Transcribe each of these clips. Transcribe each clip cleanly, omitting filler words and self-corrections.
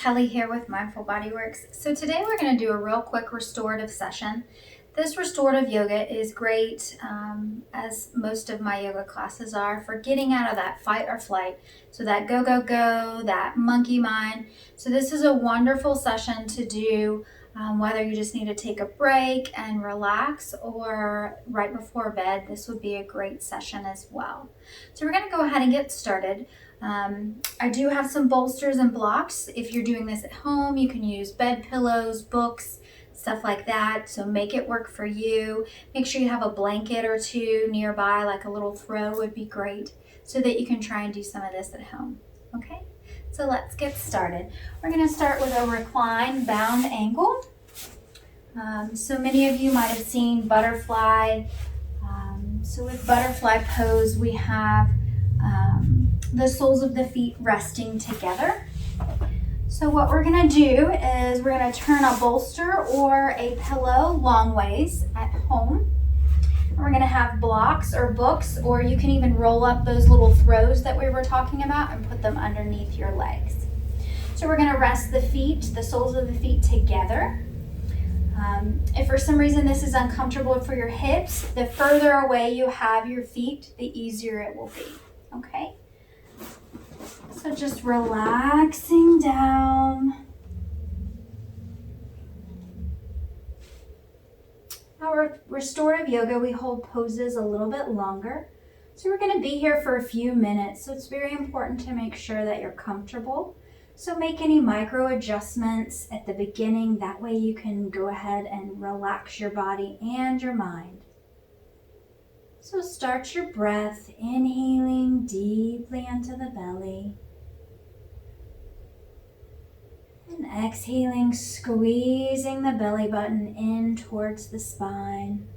Kelly here with Mindful Bodyworks. So today we're going to do a real quick restorative session. This restorative yoga is great, as most of my yoga classes are, for getting out of that fight or flight. So that go, go, go, that monkey mind. So this is a wonderful session to do whether you just need to take a break and relax or right before bed. This would be a great session as well. So we're going to go ahead and get started. I do have some bolsters and blocks. If you're doing this at home, you can use bed pillows, books, stuff like that. So make it work for you. Make sure you have a blanket or two nearby, like a little throw would be great, so that you can try and do some of this at home. Okay, so let's get started. We're going to start with a reclined bound ankle. So many of you might have seen butterfly. So with butterfly pose, we have the soles of the feet resting together. So what we're going to do is we're going to turn a bolster or a pillow long ways at home. We're going to have blocks or books, or you can even roll up those little throws that we were talking about and put them underneath your legs. So we're going to rest the feet, the soles of the feet together. If for some reason this is uncomfortable for your hips, the further away you have your feet, the easier it will be. Okay? So just relaxing down. Our restorative yoga, we hold poses a little bit longer. So we're going to be here for a few minutes. So it's very important to make sure that you're comfortable. So make any micro adjustments at the beginning. That way you can go ahead and relax your body and your mind. So start your breath, inhaling deeply into the belly. And exhaling, squeezing the belly button in towards the spine.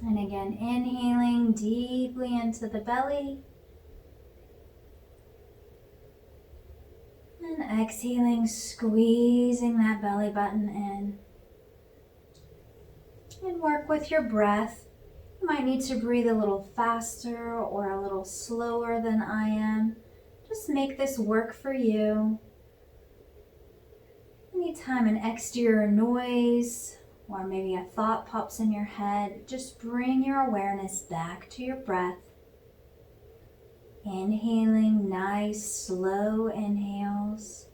And again, inhaling deeply into the belly. And exhaling, squeezing that belly button in. And work with your breath. You might need to breathe a little faster or a little slower than I am. Just make this work for you. Anytime an exterior noise or maybe a thought pops in your head, just bring your awareness back to your breath. Inhaling nice, slow inhales.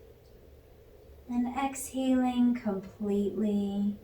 And exhaling completely.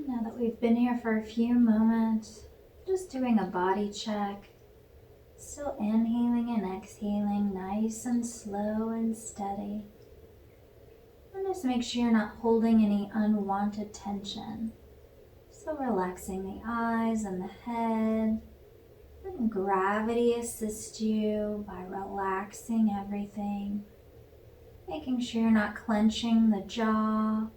Now that we've been here for a few moments, just doing a body check, still inhaling and exhaling nice and slow and steady. And just make sure you're not holding any unwanted tension. So relaxing the eyes and the head. Letting gravity assist you by relaxing everything. Making sure you're not clenching the jaw.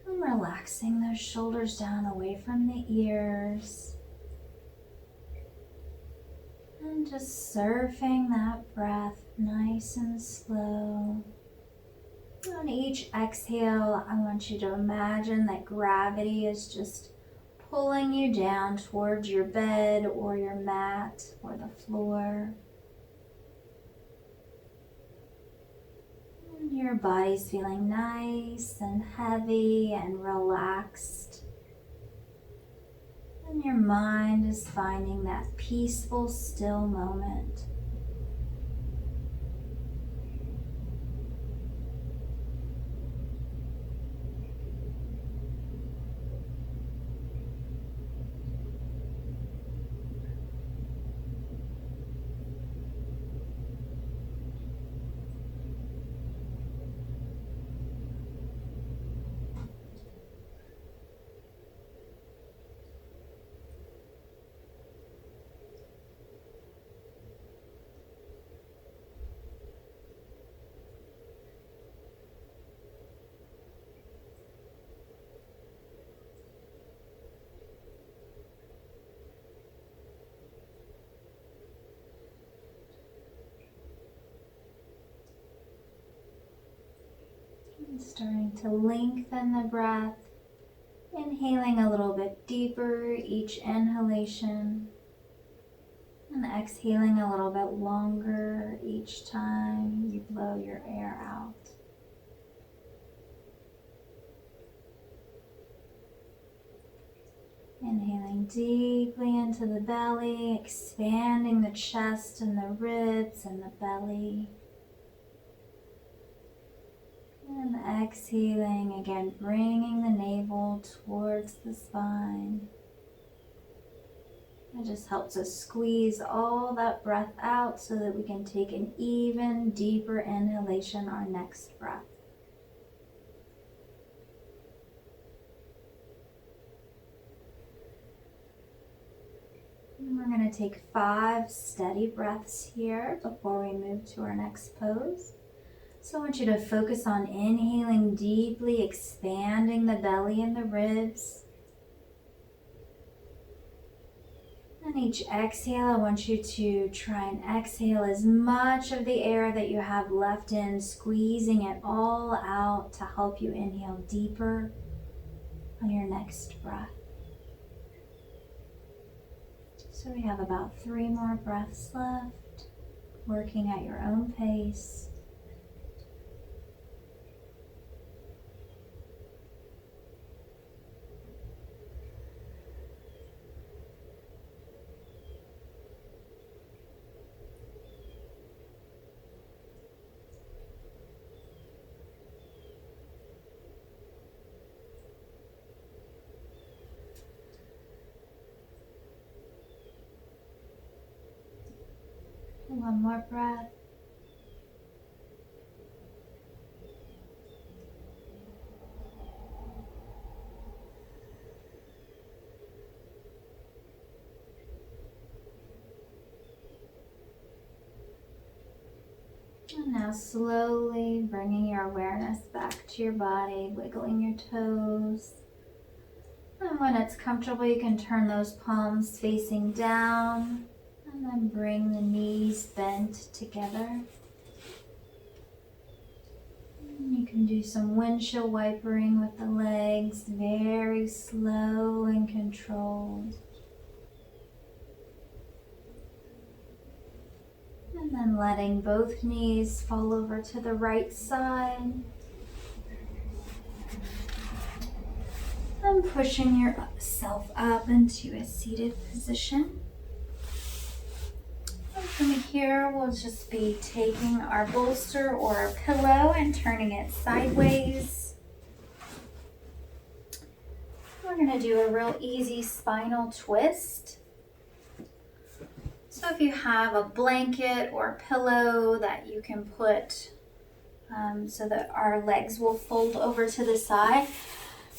And relaxing those shoulders down away from the ears. And just surfing that breath nice and slow. On each exhale, I want you to imagine that gravity is just pulling you down towards your bed or your mat or the floor. Your body's feeling nice and heavy and relaxed. And your mind is finding that peaceful, still moment. And starting to lengthen the breath, inhaling a little bit deeper each inhalation, and exhaling a little bit longer each time you blow your air out. Inhaling deeply into the belly, expanding the chest and the ribs and the belly. And exhaling, again, bringing the navel towards the spine. It just helps us squeeze all that breath out so that we can take an even deeper inhalation our next breath. And we're going to take 5 steady breaths here before we move to our next pose. So I want you to focus on inhaling deeply, expanding the belly and the ribs. And each exhale, I want you to try and exhale as much of the air that you have left in, squeezing it all out to help you inhale deeper on your next breath. So we have about 3 more breaths left, working at your own pace. One more breath. And now slowly bringing your awareness back to your body, wiggling your toes. And when it's comfortable, you can turn those palms facing down. And then bring the knees bent together. And you can do some windshield wipering with the legs, very slow and controlled. And then letting both knees fall over to the right side. And pushing yourself up into a seated position. From here, we'll just be taking our bolster or our pillow and turning it sideways. We're going to do a real easy spinal twist. So if you have a blanket or a pillow that you can put so that our legs will fold over to the side.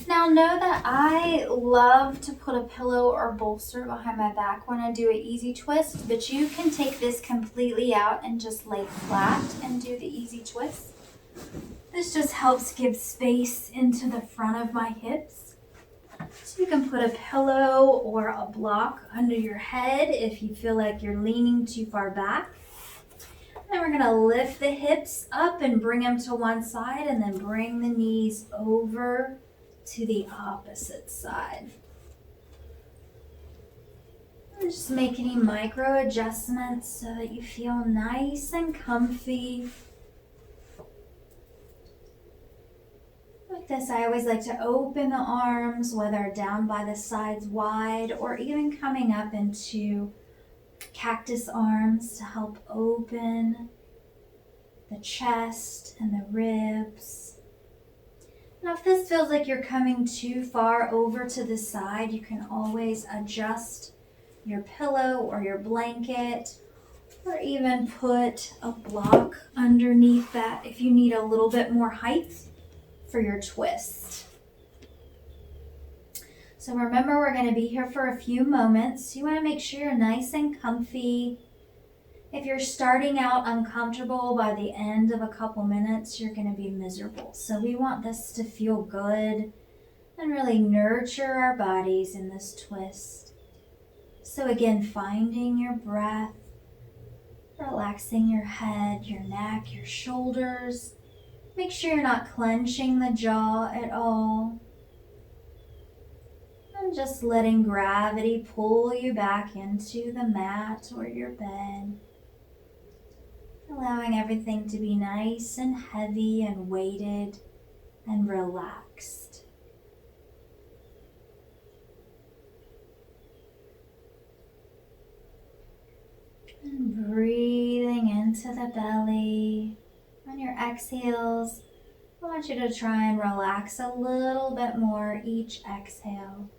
Now know that I love to put a pillow or bolster behind my back when I do an easy twist, but you can take this completely out and just lay flat and do the easy twist. This just helps give space into the front of my hips. So you can put a pillow or a block under your head if you feel like you're leaning too far back. Then we're going to lift the hips up and bring them to one side and then bring the knees over to the opposite side. And just make any micro adjustments so that you feel nice and comfy. With this, I always like to open the arms, whether down by the sides wide or even coming up into cactus arms to help open the chest and the ribs. Now, if this feels like you're coming too far over to the side, you can always adjust your pillow or your blanket, or even put a block underneath that if you need a little bit more height for your twist. So remember, we're going to be here for a few moments. You want to make sure you're nice and comfy. If you're starting out uncomfortable, by the end of a couple minutes, you're going to be miserable. So we want this to feel good and really nurture our bodies in this twist. So again, finding your breath, relaxing your head, your neck, your shoulders. Make sure you're not clenching the jaw at all. And just letting gravity pull you back into the mat or your bed. Allowing everything to be nice and heavy and weighted and relaxed. And breathing into the belly. On your exhales, I want you to try and relax a little bit more each exhale.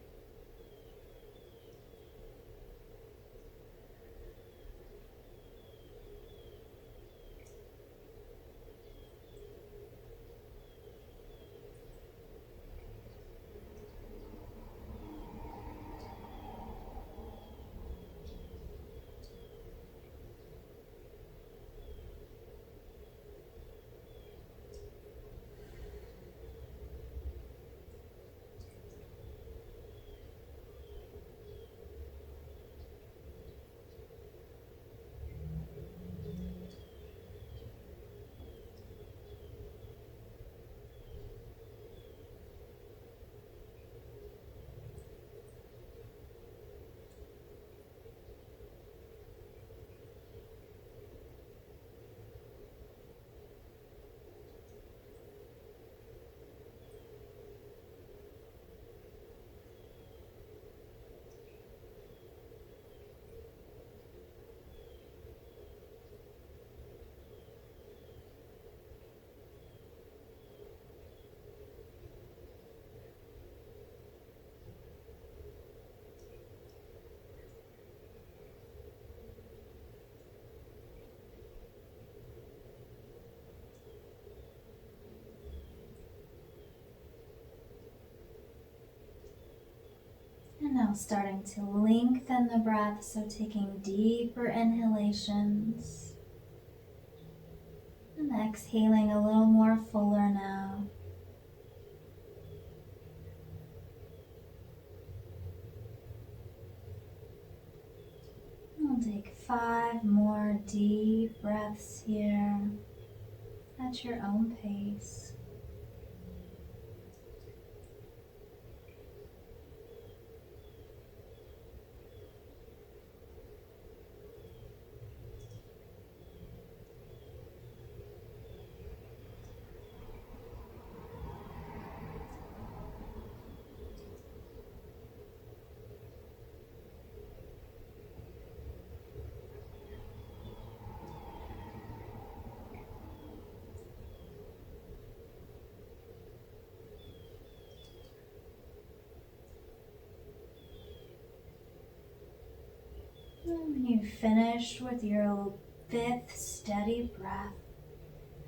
And now starting to lengthen the breath, so taking deeper inhalations and exhaling a little more fuller now. We'll take 5 more deep breaths here at your own pace. When you finish with your 5th steady breath,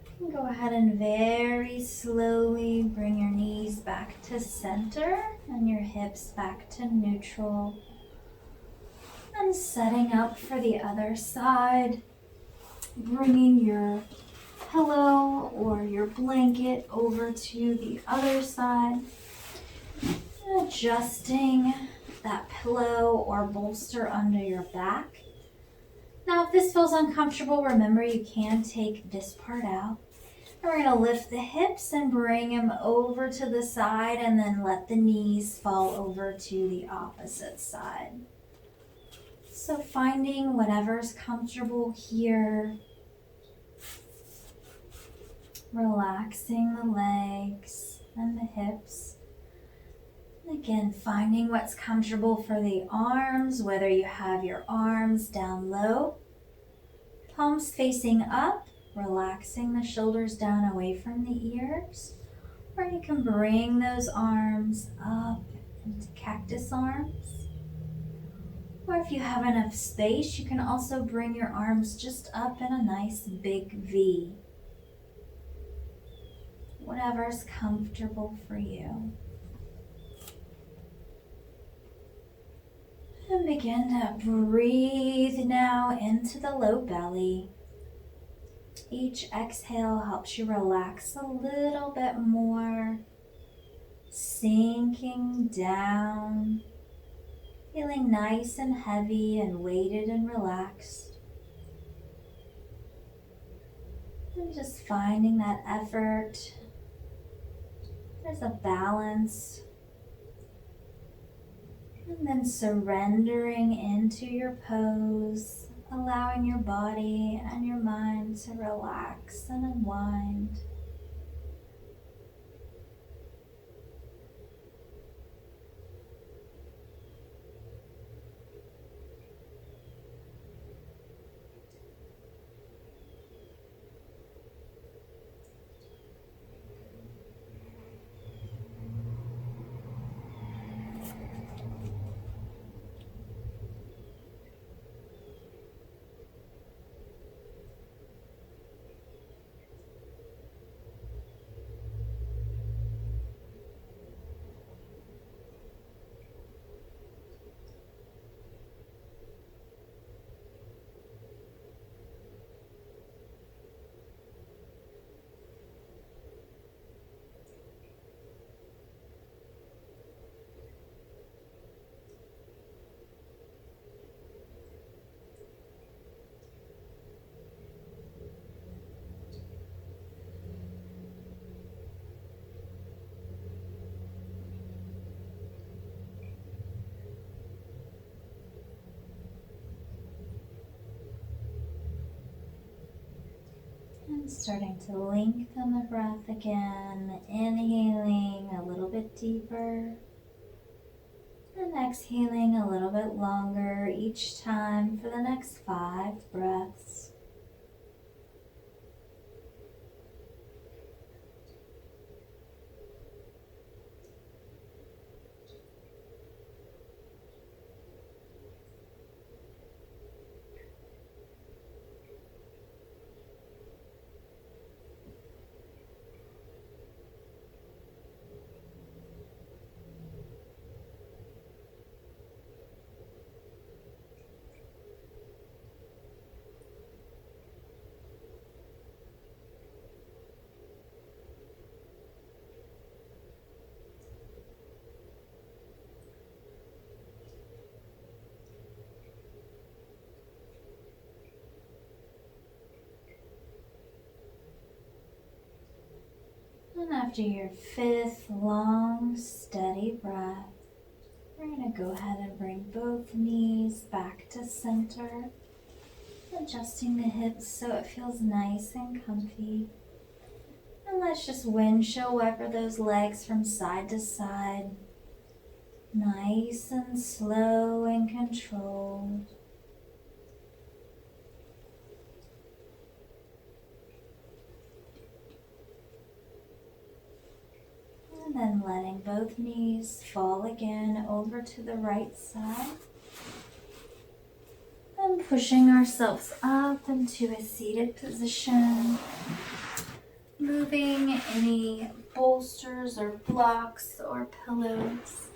you can go ahead and very slowly bring your knees back to center and your hips back to neutral. And setting up for the other side, bringing your pillow or your blanket over to the other side, and adjusting that pillow or bolster under your back. Now, if this feels uncomfortable, remember you can take this part out. And we're going to lift the hips and bring them over to the side, and then let the knees fall over to the opposite side. So finding whatever's comfortable here. Relaxing the legs. and the hips. And again, finding what's comfortable for the arms, whether you have your arms down low, palms facing up, relaxing the shoulders down away from the ears, or you can bring those arms up into cactus arms. Or if you have enough space, you can also bring your arms just up in a nice big V. Whatever's comfortable for you. And begin to breathe now into the low belly. Each exhale helps you relax a little bit more, sinking down, feeling nice and heavy and weighted and relaxed. And just finding that effort. There's a balance. And then surrendering into your pose, allowing your body and your mind to relax and unwind. And starting to lengthen the breath again, inhaling a little bit deeper and exhaling a little bit longer each time for the next 5 breaths. And after your 5th long, steady breath, we're going to go ahead and bring both knees back to center, adjusting the hips so it feels nice and comfy. And let's just windshield wiper those legs from side to side, nice and slow and controlled. And then letting both knees fall again over to the right side. And pushing ourselves up into a seated position. Moving any bolsters or blocks or pillows.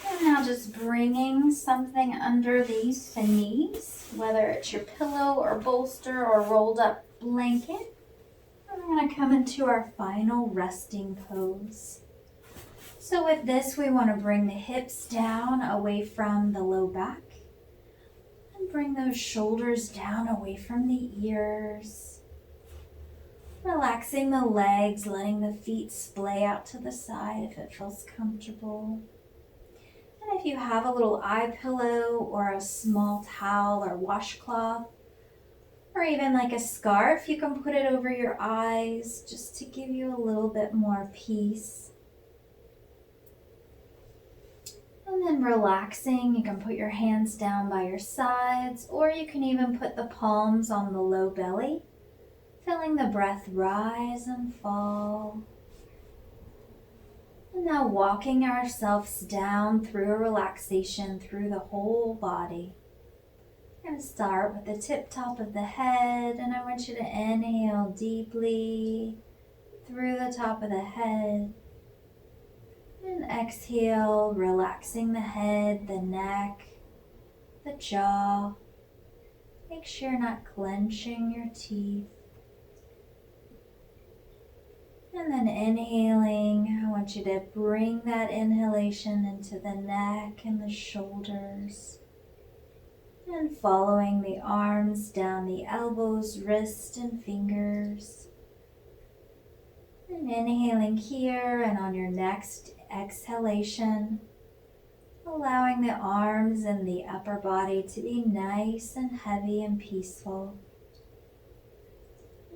And now just bringing something underneath the knees, whether it's your pillow or bolster or rolled up blanket. We're going to come into our final resting pose. So with this, we want to bring the hips down away from the low back and bring those shoulders down away from the ears. Relaxing the legs, letting the feet splay out to the side if it feels comfortable. And if you have a little eye pillow or a small towel or washcloth, Or even like a scarf, you can put it over your eyes just to give you a little bit more peace. And then relaxing, you can put your hands down by your sides, or you can even put the palms on the low belly, feeling the breath rise and fall. And now walking ourselves down through a relaxation through the whole body. I'm going to start with the tip top of the head, and I want you to inhale deeply through the top of the head. And exhale, relaxing the head, the neck, the jaw. Make sure you're not clenching your teeth. And then inhaling, I want you to bring that inhalation into the neck and the shoulders. And following the arms down the elbows, wrists, and fingers. And inhaling here, and on your next exhalation, allowing the arms and the upper body to be nice and heavy and peaceful.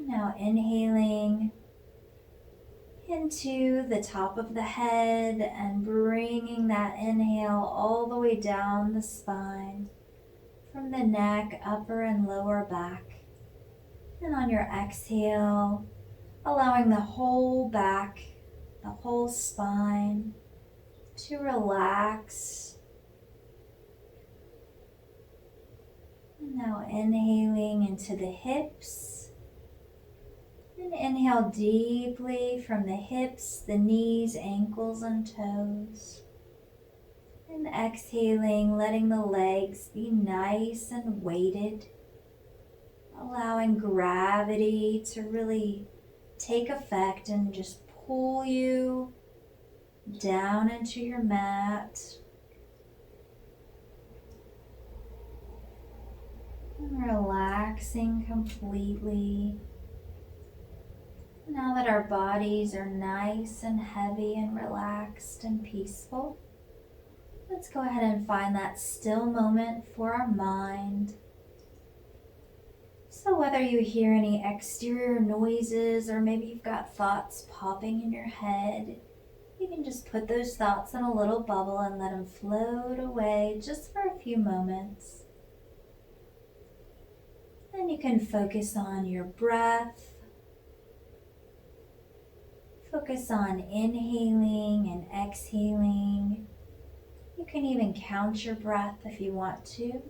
Now inhaling into the top of the head and bringing that inhale all the way down the spine, from the neck, upper and lower back. And on your exhale, allowing the whole back, the whole spine to relax. And now inhaling into the hips. And inhale deeply from the hips, the knees, ankles, and toes. And exhaling, letting the legs be nice and weighted. Allowing gravity to really take effect and just pull you down into your mat. And relaxing completely. Now that our bodies are nice and heavy and relaxed and peaceful, let's go ahead and find that still moment for our mind. So whether you hear any exterior noises or maybe you've got thoughts popping in your head, you can just put those thoughts in a little bubble and let them float away just for a few moments. Then you can focus on your breath. Focus on inhaling and exhaling. You can even count your breath if you want to.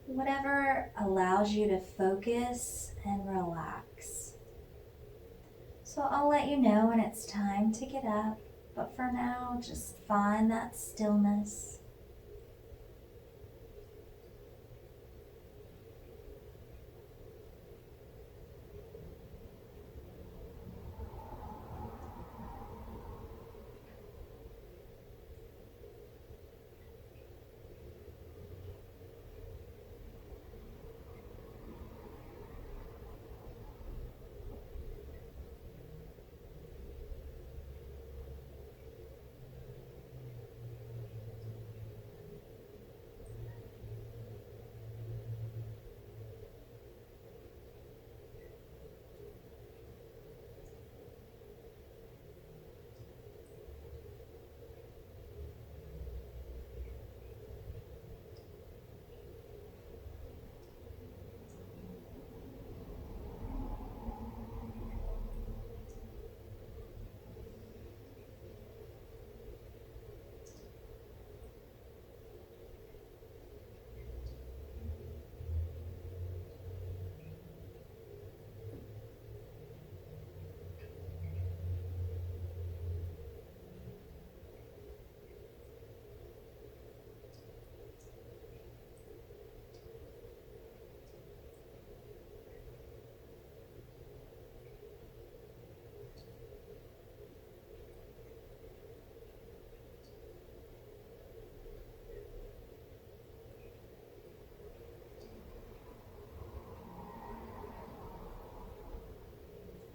Whatever allows you to focus and relax. So I'll let you know when it's time to get up, but for now, just find that stillness.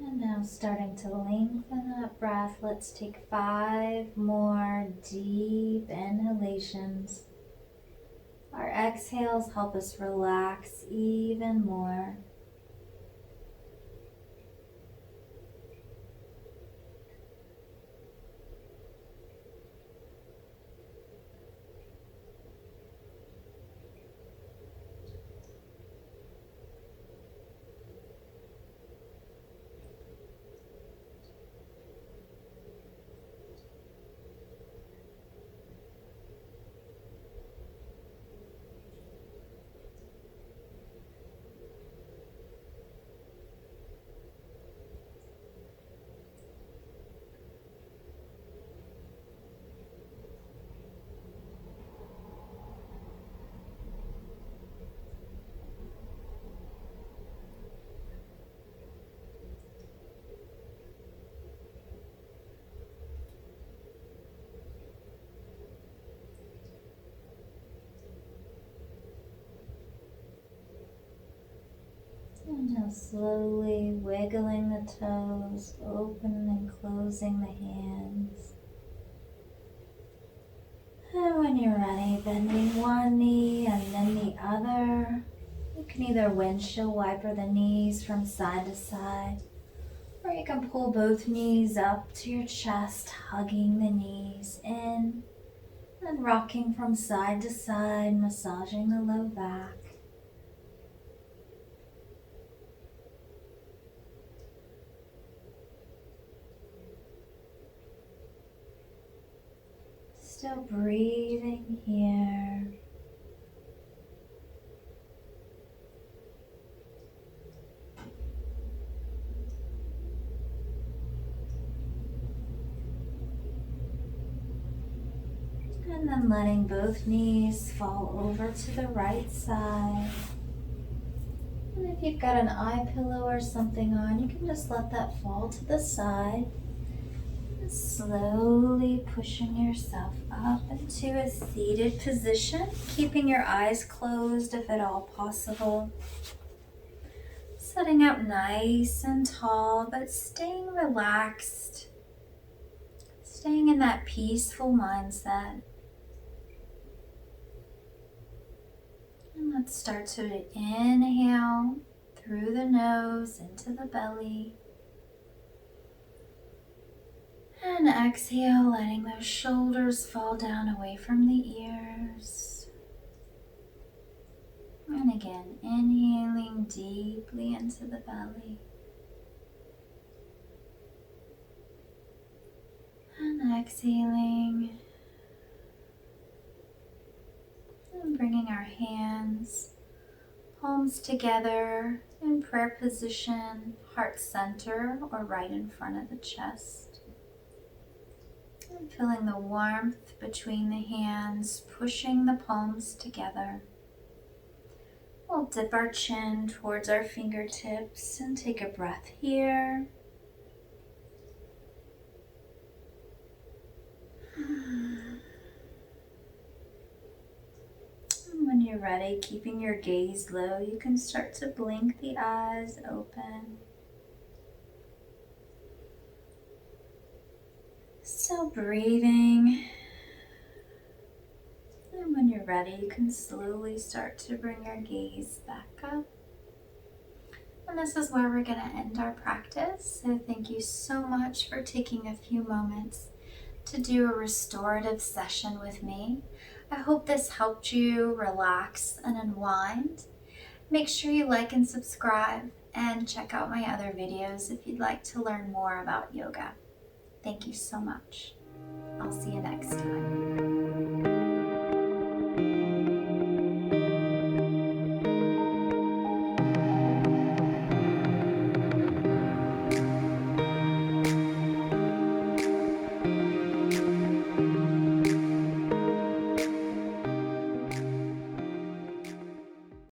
And now starting to lengthen that breath, let's take 5 more deep inhalations. Our exhales help us relax even more. And now slowly wiggling the toes, opening and closing the hands. And when you're ready, bending one knee and then the other. You can either windshield wiper the knees from side to side, or you can pull both knees up to your chest, hugging the knees in, and rocking from side to side, massaging the low back. Still breathing here. And then letting both knees fall over to the right side. And if you've got an eye pillow or something on, you can just let that fall to the side. And slowly pushing yourself up into a seated position, keeping your eyes closed if at all possible. Sitting up nice and tall, but staying relaxed. Staying in that peaceful mindset. And let's start to inhale through the nose into the belly. And exhale, letting those shoulders fall down away from the ears. And again, inhaling deeply into the belly. And exhaling. And bringing our hands, palms together in prayer position, heart center or right in front of the chest. And feeling the warmth between the hands, pushing the palms together. We'll dip our chin towards our fingertips and take a breath here. When you're ready, keeping your gaze low, you can start to blink the eyes open. Still breathing. And when you're ready, you can slowly start to bring your gaze back up. And this is where we're going to end our practice. So thank you so much for taking a few moments to do a restorative session with me. I hope this helped you relax and unwind. Make sure you like and subscribe and check out my other videos if you'd like to learn more about yoga. Thank you so much. I'll see you next time.